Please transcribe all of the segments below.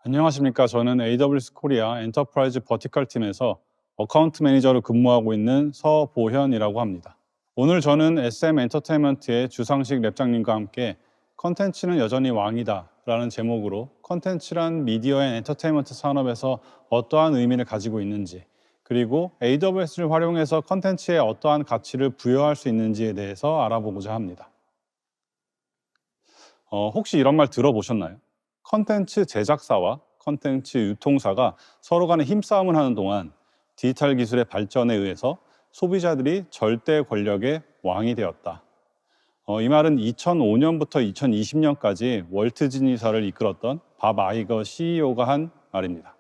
안녕하십니까. 저는 AWS 코리아 엔터프라이즈 버티컬 팀에서 어카운트 매니저로 근무하고 있는 서보현이라고 합니다. 오늘 저는 SM 엔터테인먼트의 주상식 랩장님과 함께 컨텐츠는 여전히 왕이다 라는 제목으로 컨텐츠란 미디어 앤 엔터테인먼트 산업에서 어떠한 의미를 가지고 있는지, 그리고 AWS를 활용해서 컨텐츠에 어떠한 가치를 부여할 수 있는지에 대해서 알아보고자 합니다. 혹시 이런 말 들어보셨나요? 컨텐츠 제작사와 컨텐츠 유통사가 서로 간에 힘싸움을 하는 동안 디지털 기술의 발전에 의해서 소비자들이 절대 권력의 왕이 되었다. 이 말은 2005년부터 2020년까지 월트 디즈니사를 이끌었던 밥 아이거 CEO가 한 말입니다.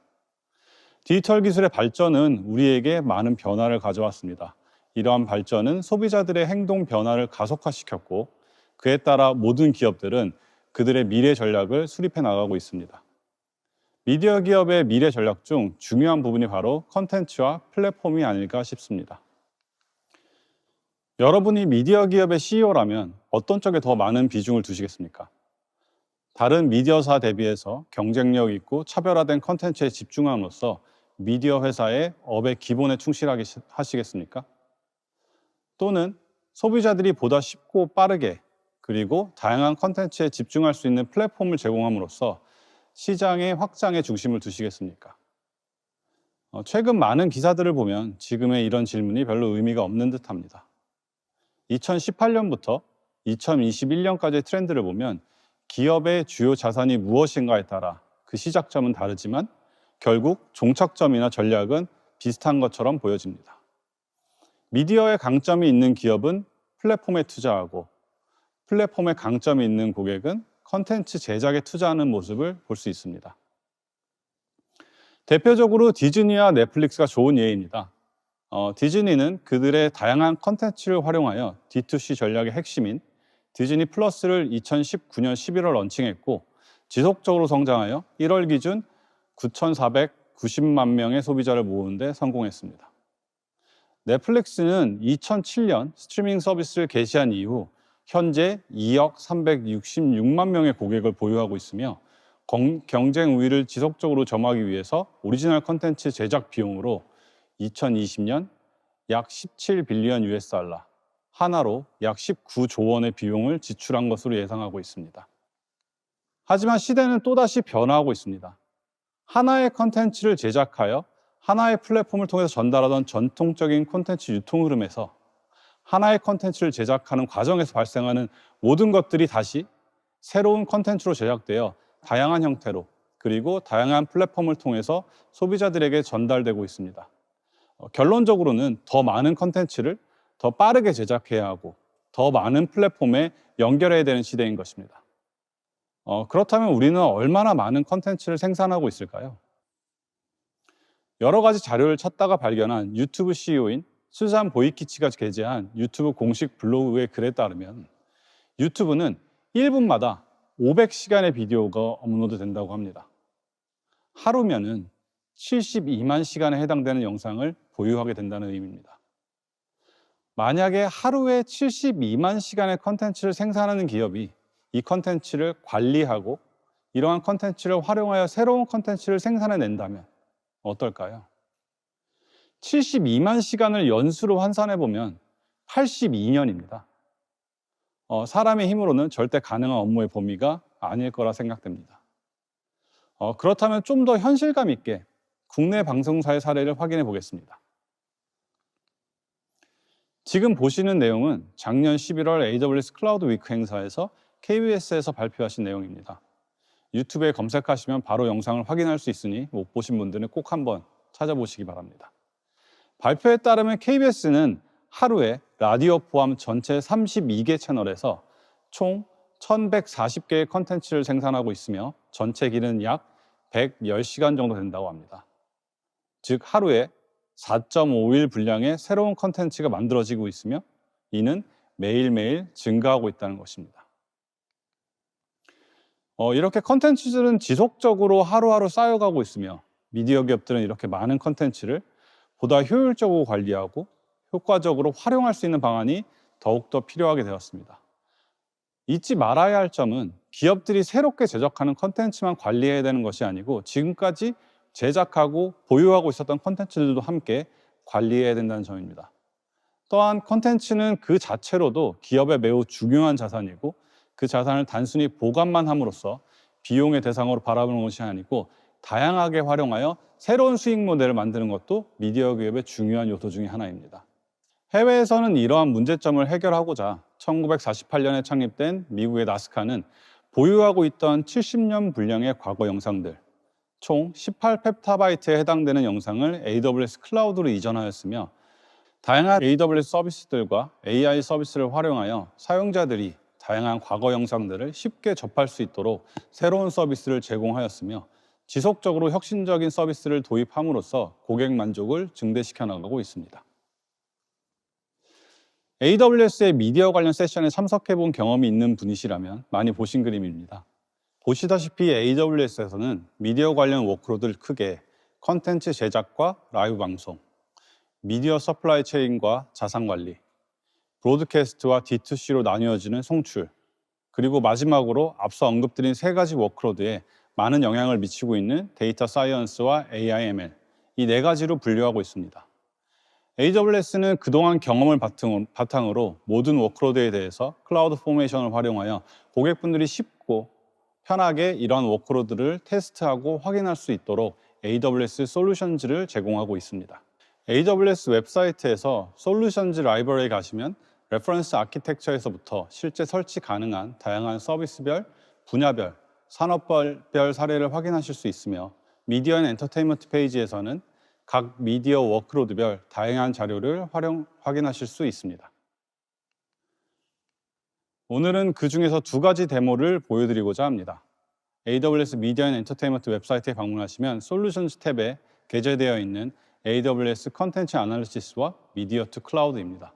디지털 기술의 발전은 우리에게 많은 변화를 가져왔습니다. 이러한 발전은 소비자들의 행동 변화를 가속화시켰고, 그에 따라 모든 기업들은 그들의 미래 전략을 수립해 나가고 있습니다. 미디어 기업의 미래 전략 중 중요한 부분이 바로 컨텐츠와 플랫폼이 아닐까 싶습니다. 여러분이 미디어 기업의 CEO라면 어떤 쪽에 더 많은 비중을 두시겠습니까? 다른 미디어사 대비해서 경쟁력 있고 차별화된 컨텐츠에 집중함으로써 미디어 회사의 업의 기본에 충실하게 하시겠습니까? 또는 소비자들이 보다 쉽고 빠르게, 그리고 다양한 컨텐츠에 집중할 수 있는 플랫폼을 제공함으로써 시장의 확장에 중심을 두시겠습니까? 최근 많은 기사들을 보면 지금의 이런 질문이 별로 의미가 없는 듯합니다. 2018년부터 2021년까지의 트렌드를 보면 기업의 주요 자산이 무엇인가에 따라 그 시작점은 다르지만 결국 종착점이나 전략은 비슷한 것처럼 보여집니다. 미디어의 강점이 있는 기업은 플랫폼에 투자하고, 플랫폼에 강점이 있는 고객은 컨텐츠 제작에 투자하는 모습을 볼 수 있습니다. 대표적으로 디즈니와 넷플릭스가 좋은 예입니다. 디즈니는 그들의 다양한 컨텐츠를 활용하여 D2C 전략의 핵심인 디즈니 플러스를 2019년 11월 런칭했고, 지속적으로 성장하여 1월 기준 9,490만 명의 소비자를 모으는 데 성공했습니다. 넷플릭스는 2007년 스트리밍 서비스를 개시한 이후 현재 2억 366만 명의 고객을 보유하고 있으며, 경쟁 우위를 지속적으로 점하기 위해서 오리지널 컨텐츠 제작 비용으로 2020년 약 17빌리언 US달러, 하나로 약 19조 원의 비용을 지출한 것으로 예상하고 있습니다. 하지만 시대는 또다시 변화하고 있습니다. 하나의 컨텐츠를 제작하여 하나의 플랫폼을 통해서 전달하던 전통적인 콘텐츠 유통 흐름에서 하나의 컨텐츠를 제작하는 과정에서 발생하는 모든 것들이 다시 새로운 컨텐츠로 제작되어 다양한 형태로, 그리고 다양한 플랫폼을 통해서 소비자들에게 전달되고 있습니다. 결론적으로는 더 많은 컨텐츠를 더 빠르게 제작해야 하고 더 많은 플랫폼에 연결해야 되는 시대인 것입니다. 그렇다면 우리는 얼마나 많은 컨텐츠를 생산하고 있을까요? 여러 가지 자료를 찾다가 발견한 유튜브 CEO인 수잔 보이키치가 게재한 유튜브 공식 블로그의 글에 따르면 유튜브는 1분마다 500시간의 비디오가 업로드 된다고 합니다. 하루면은 72만 시간에 해당되는 영상을 보유하게 된다는 의미입니다. 만약에 하루에 72만 시간의 컨텐츠를 생산하는 기업이 이 컨텐츠를 관리하고 이러한 컨텐츠를 활용하여 새로운 컨텐츠를 생산해낸다면 어떨까요? 72만 시간을 연수로 환산해 보면 82년입니다. 사람의 힘으로는 절대 가능한 업무의 범위가 아닐 거라 생각됩니다. 그렇다면 좀 더 현실감 있게 국내 방송사의 사례를 확인해 보겠습니다. 지금 보시는 내용은 작년 11월 AWS 클라우드 위크 행사에서 KBS에서 발표하신 내용입니다. 유튜브에 검색하시면 바로 영상을 확인할 수 있으니 못 보신 분들은 꼭 한번 찾아보시기 바랍니다. 발표에 따르면 KBS는 하루에 라디오 포함 전체 32개 채널에서 총 1140개의 컨텐츠를 생산하고 있으며 전체 길이는 약 110시간 정도 된다고 합니다. 즉 하루에 4.5일 분량의 새로운 컨텐츠가 만들어지고 있으며 이는 매일매일 증가하고 있다는 것입니다. 이렇게 컨텐츠들은 지속적으로 하루하루 쌓여가고 있으며 미디어 기업들은 이렇게 많은 컨텐츠를 보다 효율적으로 관리하고 효과적으로 활용할 수 있는 방안이 더욱더 필요하게 되었습니다. 잊지 말아야 할 점은 기업들이 새롭게 제작하는 컨텐츠만 관리해야 되는 것이 아니고 지금까지 제작하고 보유하고 있었던 컨텐츠들도 함께 관리해야 된다는 점입니다. 또한 컨텐츠는 그 자체로도 기업의 매우 중요한 자산이고 그 자산을 단순히 보관만 함으로써 비용의 대상으로 바라보는 것이 아니고 다양하게 활용하여 새로운 수익 모델을 만드는 것도 미디어 기업의 중요한 요소 중에 하나입니다. 해외에서는 이러한 문제점을 해결하고자 1948년에 창립된 미국의 나스카는 보유하고 있던 70년 분량의 과거 영상들, 총 18펩타바이트에 해당되는 영상을 AWS 클라우드로 이전하였으며 다양한 AWS 서비스들과 AI 서비스를 활용하여 사용자들이 다양한 과거 영상들을 쉽게 접할 수 있도록 새로운 서비스를 제공하였으며 지속적으로 혁신적인 서비스를 도입함으로써 고객 만족을 증대시켜 나가고 있습니다. AWS의 미디어 관련 세션에 참석해 본 경험이 있는 분이시라면 많이 보신 그림입니다. 보시다시피 AWS에서는 미디어 관련 워크로드를 크게 컨텐츠 제작과 라이브 방송, 미디어 서플라이 체인과 자산 관리, 브로드캐스트와 D2C로 나뉘어지는 송출, 그리고 마지막으로 앞서 언급드린 세 가지 워크로드에 많은 영향을 미치고 있는 데이터 사이언스와 AI, ML, 이 네 가지로 분류하고 있습니다. AWS는 그동안 경험을 바탕으로 모든 워크로드에 대해서 클라우드 포메이션을 활용하여 고객분들이 쉽고 편하게 이러한 워크로드를 테스트하고 확인할 수 있도록 AWS 솔루션즈를 제공하고 있습니다. AWS 웹사이트에서 솔루션즈 라이브러리에 가시면 레퍼런스 아키텍처에서부터 실제 설치 가능한 다양한 서비스별, 분야별, 산업별 사례를 확인하실 수 있으며 미디어 앤 엔터테인먼트 페이지에서는 각 미디어 워크로드별 다양한 자료를 확인하실 수 있습니다. 오늘은 그 중에서 두 가지 데모를 보여드리고자 합니다. AWS 미디어 앤 엔터테인먼트 웹사이트에 방문하시면 솔루션즈 탭에 게재되어 있는 AWS 컨텐츠 아날리시스와 미디어 투 클라우드입니다.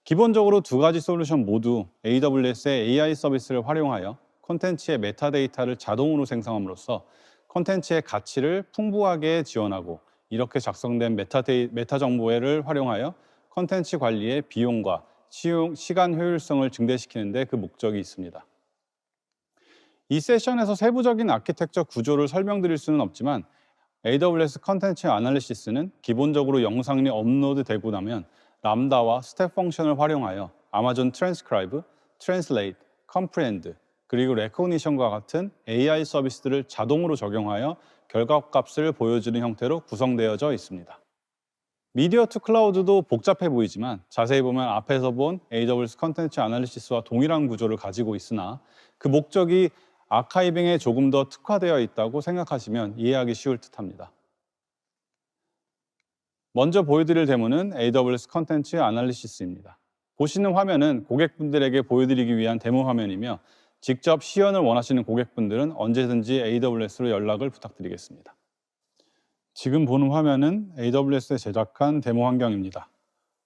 기본적으로 두 가지 솔루션 모두 AWS의 AI 서비스를 활용하여 콘텐츠의 메타데이터를 자동으로 생성함으로써 콘텐츠의 가치를 풍부하게 지원하고 이렇게 작성된 메타 정보를 활용하여 콘텐츠 관리의 비용과 시간 효율성을 증대시키는 데 그 목적이 있습니다. 이 세션에서 세부적인 아키텍처 구조를 설명드릴 수는 없지만 AWS 컨텐츠 아날리시스는 기본적으로 영상이 업로드되고 나면 람다와 스텝 펑션을 활용하여 아마존 트랜스크라이브, 트랜슬레이트, 컴프리헨드, 그리고 레코니션과 같은 AI 서비스들을 자동으로 적용하여 결과값을 보여주는 형태로 구성되어져 있습니다. 미디어 투 클라우드도 복잡해 보이지만 자세히 보면 앞에서 본 AWS 컨텐츠 아날리시스와 동일한 구조를 가지고 있으나 그 목적이 아카이빙에 조금 더 특화되어 있다고 생각하시면 이해하기 쉬울 듯합니다. 먼저 보여드릴 데모는 AWS 컨텐츠 아날리시스입니다. 보시는 화면은 고객분들에게 보여드리기 위한 데모 화면이며 직접 시연을 원하시는 고객분들은 언제든지 AWS로 연락을 부탁드리겠습니다. 지금 보는 화면은 AWS에 제작한 데모 환경입니다.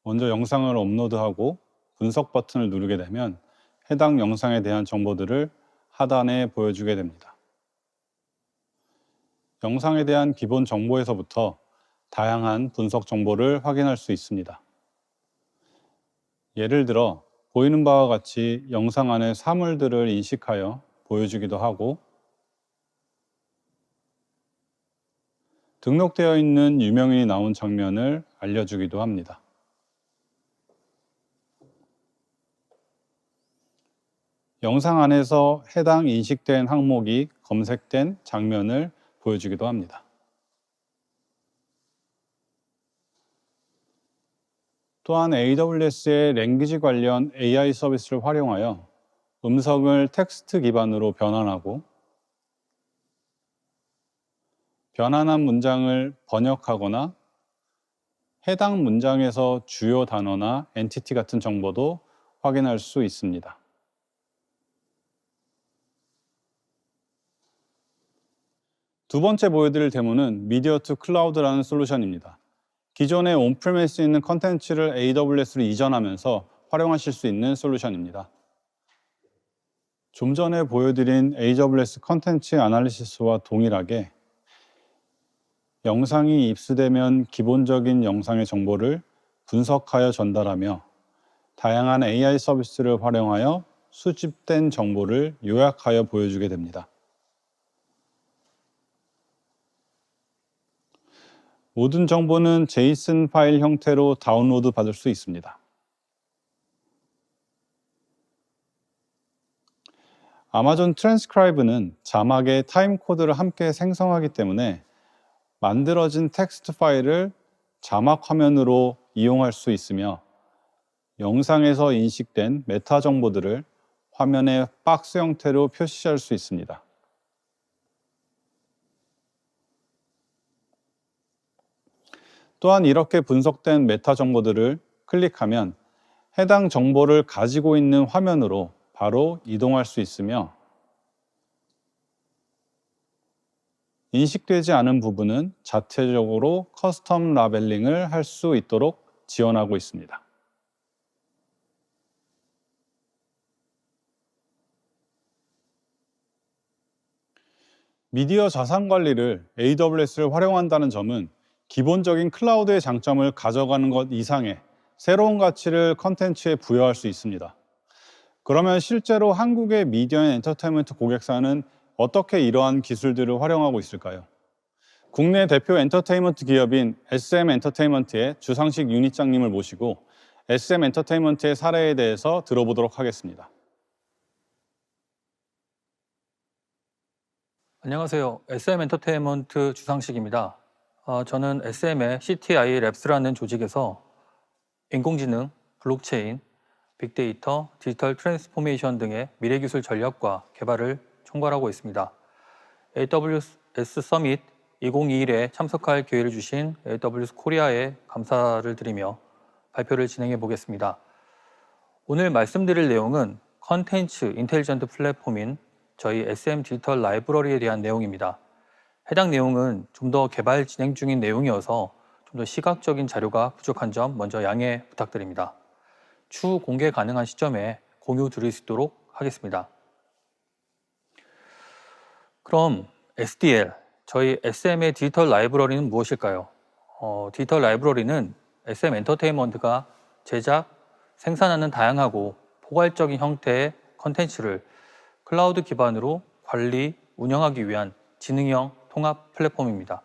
먼저 영상을 업로드하고 분석 버튼을 누르게 되면 해당 영상에 대한 정보들을 하단에 보여주게 됩니다. 영상에 대한 기본 정보에서부터 다양한 분석 정보를 확인할 수 있습니다. 예를 들어 보이는 바와 같이 영상 안의 사물들을 인식하여 보여주기도 하고 등록되어 있는 유명인이 나온 장면을 알려주기도 합니다. 영상 안에서 해당 인식된 항목이 검색된 장면을 보여주기도 합니다. 또한 AWS의 랭귀지 관련 AI 서비스를 활용하여 음성을 텍스트 기반으로 변환하고 변환한 문장을 번역하거나 해당 문장에서 주요 단어나 엔티티 같은 정보도 확인할 수 있습니다. 두 번째 보여드릴 데모는 미디어 투 클라우드라는 솔루션입니다. 기존의 온프리미스에 있는 컨텐츠를 AWS로 이전하면서 활용하실 수 있는 솔루션입니다. 좀 전에 보여드린 AWS 컨텐츠 아날리시스와 동일하게 영상이 입수되면 기본적인 영상의 정보를 분석하여 전달하며 다양한 AI 서비스를 활용하여 수집된 정보를 요약하여 보여주게 됩니다. 모든 정보는 JSON 파일 형태로 다운로드 받을 수 있습니다. 아마존 트랜스크라이브는 자막의 타임코드를 함께 생성하기 때문에 만들어진 텍스트 파일을 자막 화면으로 이용할 수 있으며 영상에서 인식된 메타 정보들을 화면에 박스 형태로 표시할 수 있습니다. 또한 이렇게 분석된 메타 정보들을 클릭하면 해당 정보를 가지고 있는 화면으로 바로 이동할 수 있으며 인식되지 않은 부분은 자체적으로 커스텀 라벨링을 할 수 있도록 지원하고 있습니다. 미디어 자산 관리를 AWS를 활용한다는 점은 기본적인 클라우드의 장점을 가져가는 것 이상의 새로운 가치를 컨텐츠에 부여할 수 있습니다. 그러면 실제로 한국의 미디어 앤 엔터테인먼트 고객사는 어떻게 이러한 기술들을 활용하고 있을까요? 국내 대표 엔터테인먼트 기업인 SM 엔터테인먼트의 주상식 유니장님을 모시고 SM 엔터테인먼트의 사례에 대해서 들어보도록 하겠습니다. 안녕하세요. SM 엔터테인먼트 주상식입니다. 저는 SM의 CTI 랩스라는 조직에서 인공지능, 블록체인, 빅데이터, 디지털 트랜스포메이션 등의 미래기술 전략과 개발을 총괄하고 있습니다. AWS 서밋 2021에 참석할 기회를 주신 AWS 코리아에 감사를 드리며 발표를 진행해 보겠습니다. 오늘 말씀드릴 내용은 컨텐츠 인텔리전트 플랫폼인 저희 SM 디지털 라이브러리에 대한 내용입니다. 해당 내용은 좀 더 개발 진행 중인 내용이어서 좀 더 시각적인 자료가 부족한 점 먼저 양해 부탁드립니다. 추후 공개 가능한 시점에 공유 드릴 수 있도록 하겠습니다. 그럼 SDL, 저희 SM의 디지털 라이브러리는 무엇일까요? 디지털 라이브러리는 SM 엔터테인먼트가 제작, 생산하는 다양하고 포괄적인 형태의 컨텐츠를 클라우드 기반으로 관리, 운영하기 위한 지능형 통합 플랫폼입니다.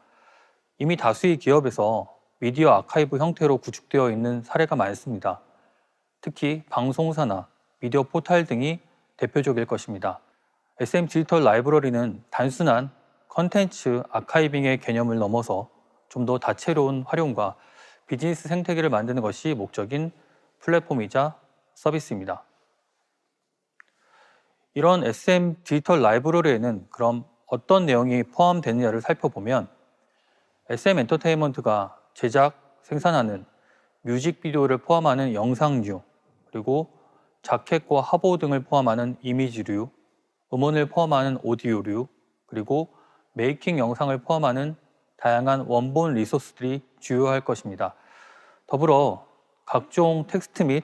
이미 다수의 기업에서 미디어 아카이브 형태로 구축되어 있는 사례가 많습니다. 특히 방송사나 미디어 포털 등이 대표적일 것입니다. SM 디지털 라이브러리는 단순한 컨텐츠 아카이빙의 개념을 넘어서 좀 더 다채로운 활용과 비즈니스 생태계를 만드는 것이 목적인 플랫폼이자 서비스입니다. 이런 SM 디지털 라이브러리에는 그럼 어떤 내용이 포함되느냐를 살펴보면 SM 엔터테인먼트가 제작, 생산하는 뮤직비디오를 포함하는 영상류, 그리고 자켓과 화보 등을 포함하는 이미지류, 음원을 포함하는 오디오류, 그리고 메이킹 영상을 포함하는 다양한 원본 리소스들이 주요할 것입니다. 더불어 각종 텍스트 및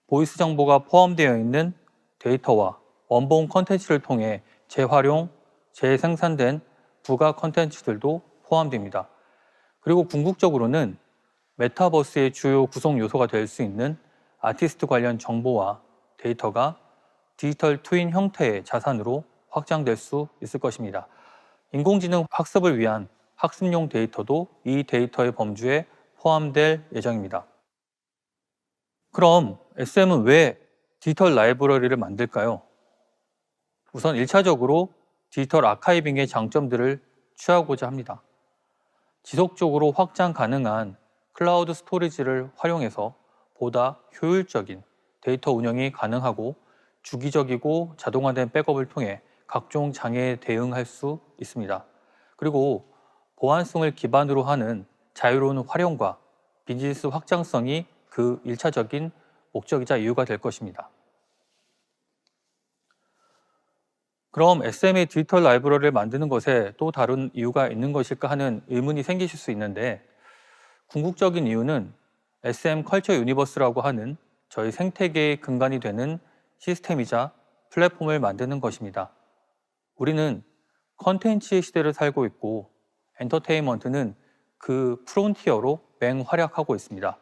보이스 정보가 포함되어 있는 데이터와 원본 컨텐츠를 통해 재활용, 재생산된 부가 컨텐츠들도 포함됩니다. 그리고 궁극적으로는 메타버스의 주요 구성 요소가 될 수 있는 아티스트 관련 정보와 데이터가 디지털 트윈 형태의 자산으로 확장될 수 있을 것입니다. 인공지능 학습을 위한 학습용 데이터도 이 데이터의 범주에 포함될 예정입니다. 그럼 SM은 왜 디지털 라이브러리를 만들까요? 우선 1차적으로 디지털 아카이빙의 장점들을 취하고자 합니다. 지속적으로 확장 가능한 클라우드 스토리지를 활용해서 보다 효율적인 데이터 운영이 가능하고 주기적이고 자동화된 백업을 통해 각종 장애에 대응할 수 있습니다. 그리고 보안성을 기반으로 하는 자유로운 활용과 비즈니스 확장성이 그 1차적인 목적이자 이유가 될 것입니다. 그럼 SM의 디지털 라이브러리를 만드는 것에 또 다른 이유가 있는 것일까 하는 의문이 생기실 수 있는데, 궁극적인 이유는 SM 컬처 유니버스라고 하는 저희 생태계의 근간이 되는 시스템이자 플랫폼을 만드는 것입니다. 우리는 컨텐츠의 시대를 살고 있고 엔터테인먼트는 그 프론티어로 맹활약하고 있습니다.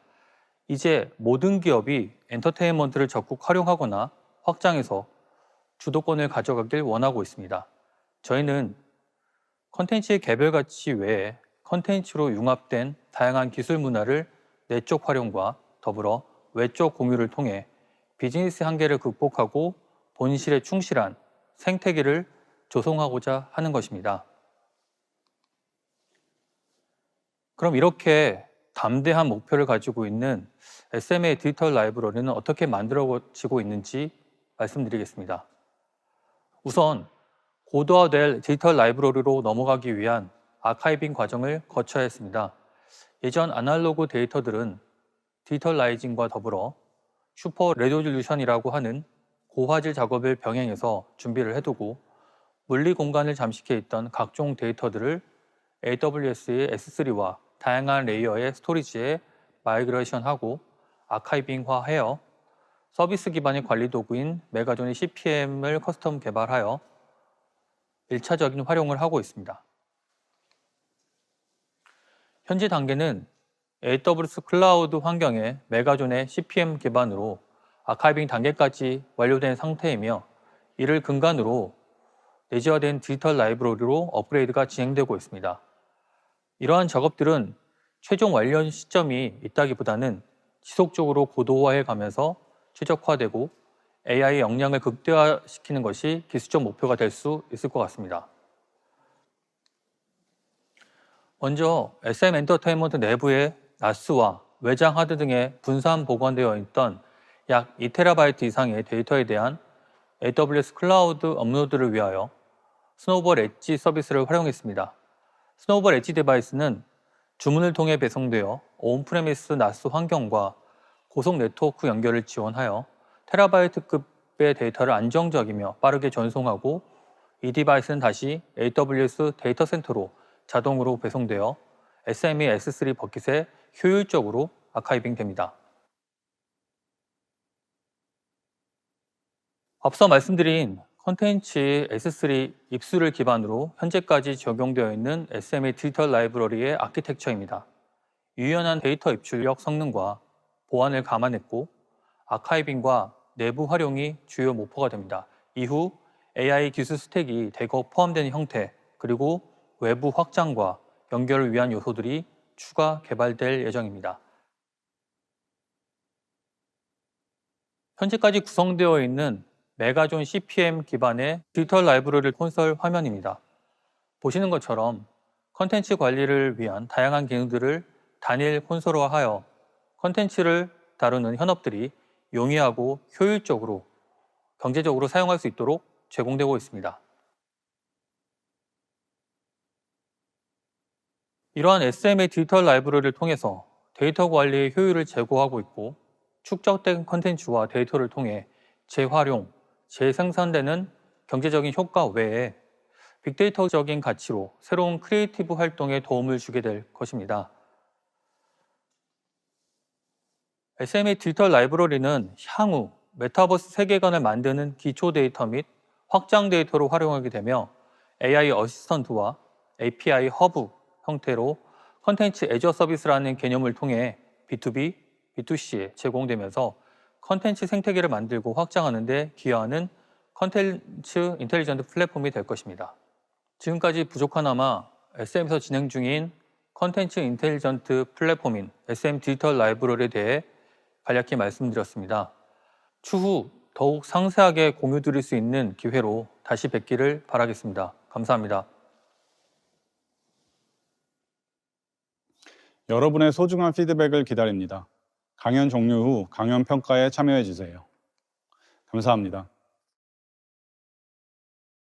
이제 모든 기업이 엔터테인먼트를 적극 활용하거나 확장해서 주도권을 가져가길 원하고 있습니다. 저희는 컨텐츠의 개별 가치 외에 컨텐츠로 융합된 다양한 기술 문화를 내적 활용과 더불어 외적 공유를 통해 비즈니스 한계를 극복하고 본실에 충실한 생태계를 조성하고자 하는 것입니다. 그럼 이렇게 담대한 목표를 가지고 있는 SMA 디지털 라이브러리는 어떻게 만들어지고 있는지 말씀드리겠습니다. 우선 고도화될 디지털 라이브러리로 넘어가기 위한 아카이빙 과정을 거쳐야 했습니다. 예전 아날로그 데이터들은 디지털라이징과 더불어 슈퍼 레조듈루션이라고 하는 고화질 작업을 병행해서 준비를 해두고 물리 공간을 잠식해 있던 각종 데이터들을 AWS의 S3와 다양한 레이어의 스토리지에 마이그레이션하고 아카이빙화하여 서비스 기반의 관리 도구인 메가존의 CPM을 커스텀 개발하여 1차적인 활용을 하고 있습니다. 현재 단계는 AWS 클라우드 환경에 메가존의 CPM 기반으로 아카이빙 단계까지 완료된 상태이며 이를 근간으로 내재화된 디지털 라이브러리로 업그레이드가 진행되고 있습니다. 이러한 작업들은 최종 완료 시점이 있다기보다는 지속적으로 고도화해 가면서 최적화되고 AI 역량을 극대화시키는 것이 기술적 목표가 될 수 있을 것 같습니다. 먼저 SM 엔터테인먼트 내부의 NAS와 외장 하드 등에 분산 보관되어 있던 약 2TB 이상의 데이터에 대한 AWS 클라우드 업로드를 위하여 스노우볼 엣지 서비스를 활용했습니다. 스노우볼 엣지 디바이스는 주문을 통해 배송되어 온프레미스 NAS 환경과 고속 네트워크 연결을 지원하여 테라바이트급의 데이터를 안정적이며 빠르게 전송하고 이 디바이스는 다시 AWS 데이터 센터로 자동으로 배송되어 SME S3 버킷에 효율적으로 아카이빙 됩니다. 앞서 말씀드린 컨텐츠 S3 입수를 기반으로 현재까지 적용되어 있는 SMA 디지털 라이브러리의 아키텍처입니다. 유연한 데이터 입출력 성능과 보안을 감안했고 아카이빙과 내부 활용이 주요 목표가 됩니다. 이후 AI 기술 스택이 대거 포함되는 형태 그리고 외부 확장과 연결을 위한 요소들이 추가 개발될 예정입니다. 현재까지 구성되어 있는 메가존 CPM 기반의 디지털 라이브러리 콘솔 화면입니다. 보시는 것처럼 컨텐츠 관리를 위한 다양한 기능들을 단일 콘솔화하여 컨텐츠를 다루는 현업들이 용이하고 효율적으로 경제적으로 사용할 수 있도록 제공되고 있습니다. 이러한 SMA 디지털 라이브러리를 통해서 데이터 관리의 효율을 제고하고 있고 축적된 컨텐츠와 데이터를 통해 재활용, 재생산되는 경제적인 효과 외에 빅데이터적인 가치로 새로운 크리에이티브 활동에 도움을 주게 될 것입니다. SMA 디지털 라이브러리는 향후 메타버스 세계관을 만드는 기초 데이터 및 확장 데이터로 활용하게 되며 AI 어시스턴트와 API 허브 형태로 컨텐츠 애저 서비스라는 개념을 통해 B2B, B2C에 제공되면서 컨텐츠 생태계를 만들고 확장하는 데 기여하는 컨텐츠 인텔리전트 플랫폼이 될 것입니다. 지금까지 부족하나마 SM에서 진행 중인 컨텐츠 인텔리전트 플랫폼인 SM 디지털 라이브러리에 대해 간략히 말씀드렸습니다. 추후 더욱 상세하게 공유 드릴 수 있는 기회로 다시 뵙기를 바라겠습니다. 감사합니다. 여러분의 소중한 피드백을 기다립니다. 강연 종료 후 강연 평가에 참여해 주세요. 감사합니다.